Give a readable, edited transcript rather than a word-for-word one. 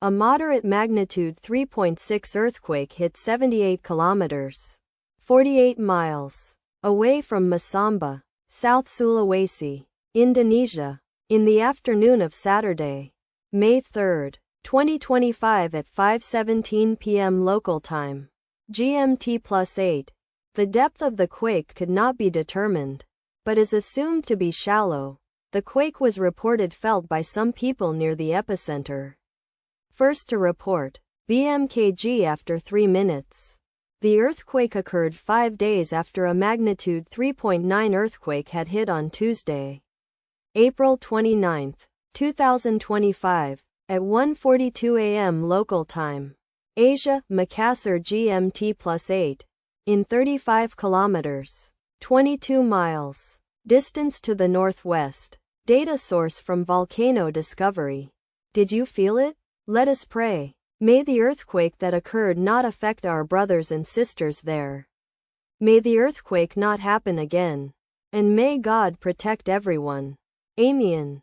A moderate magnitude 3.6 earthquake hit 78 kilometers, 48 miles, away from Masamba, South Sulawesi, Indonesia, in the afternoon of Saturday, May 3, 2025 at 5:17 p.m. local time, GMT+8. The depth of the quake could not be determined, but is assumed to be shallow. The quake was reported felt by some people near the epicenter. First to report, BMKG after 3 minutes. The earthquake occurred 5 days after a magnitude 3.9 earthquake had hit on Tuesday, April 29, 2025, at 1:42 a.m. local time. Asia, Makassar GMT+8. In 35 kilometers, 22 miles, distance to the northwest. Data source from Volcano Discovery. Did you feel it? Let us pray. May the earthquake that occurred not affect our brothers and sisters there. May the earthquake not happen again. And may God protect everyone. Amen.